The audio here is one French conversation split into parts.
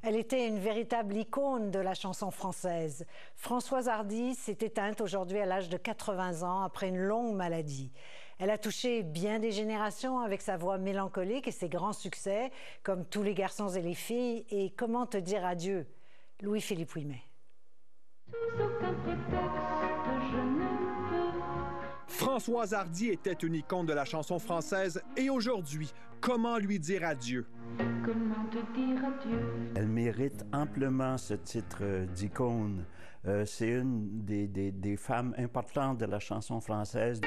Elle était une véritable icône de la chanson française. Françoise Hardy s'est éteinte aujourd'hui à l'âge de 80 ans après une longue maladie. Elle a touché bien des générations avec sa voix mélancolique et ses grands succès, comme Tous les garçons et les filles et Comment te dire adieu, Louis-Philippe Ouimet. Françoise Hardy était une icône de la chanson française et aujourd'hui, comment lui dire adieu? Comment te dire adieu? Elle mérite amplement ce titre d'icône. C'est une des femmes importantes de la chanson française.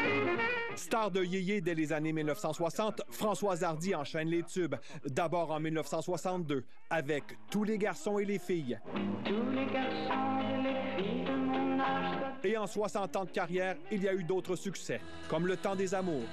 Star de yéyé dès les années 1960, Françoise Hardy enchaîne les tubes. D'abord en 1962, avec Tous les garçons et les filles. Tous les garçons et les filles de mon âge. Et en 60 ans de carrière, il y a eu d'autres succès, comme Le temps des amours.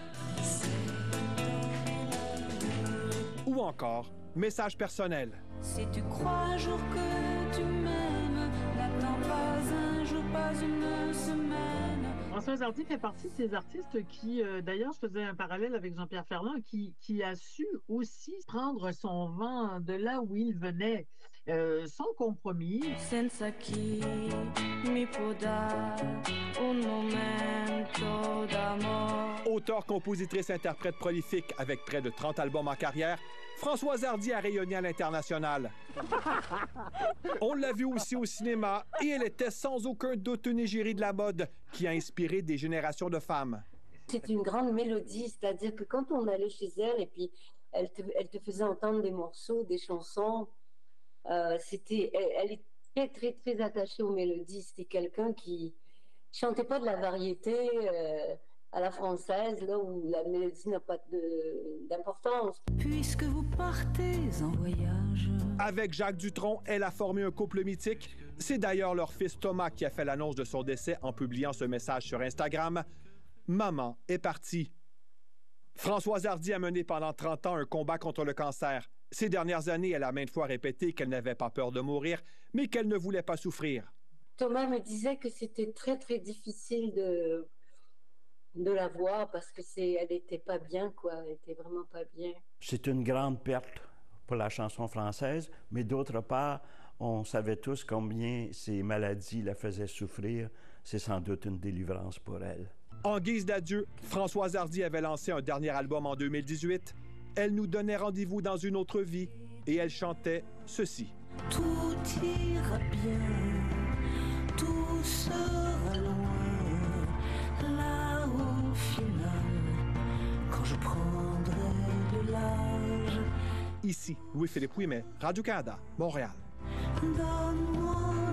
Ou encore Message personnel. Si tu crois un jour que tu m'aimes, n'attends pas un jour, pas une semaine. Françoise Hardy fait partie de ces artistes qui, d'ailleurs, je faisais un parallèle avec Jean-Pierre Ferland, qui a su aussi prendre son vent de là où il venait, sans compromis. Senza chi mi può dare un momento d'amore. Auteure, compositrice, interprète prolifique avec près de 30 albums en carrière, Françoise Hardy a rayonné à l'international. On l'a vu aussi au cinéma et elle était sans aucun doute une égérie de la mode qui a inspiré des générations de femmes. C'est une grande mélodie, c'est-à-dire que quand on allait chez elle et puis elle te faisait entendre des morceaux, des chansons, elle est très, très, très attachée aux mélodies. C'était quelqu'un qui chantait pas de la variété à la française, là où la mélodie n'a pas d'importance. Puisque vous partez en voyage. Avec Jacques Dutronc, elle a formé un couple mythique. C'est d'ailleurs leur fils Thomas qui a fait l'annonce de son décès en publiant ce message sur Instagram. « Maman est partie ». Françoise Hardy a mené pendant 30 ans un combat contre le cancer. Ces dernières années, elle a maintes fois répété qu'elle n'avait pas peur de mourir, mais qu'elle ne voulait pas souffrir. Thomas me disait que c'était très, très difficile de la voir parce que elle n'était pas bien, quoi. Elle était vraiment pas bien. C'est une grande perte pour la chanson française, mais d'autre part, on savait tous combien ces maladies la faisaient souffrir. C'est sans doute une délivrance pour elle. En guise d'adieu, Françoise Hardy avait lancé un dernier album en 2018. Elle nous donnait rendez-vous dans une autre vie et elle chantait ceci. Tout ira bien, tout sera loin, là au final, quand je prendrai de l'âge. Ici, Louis-Philippe Ouimet, Radio-Canada, Montréal. Donne-moi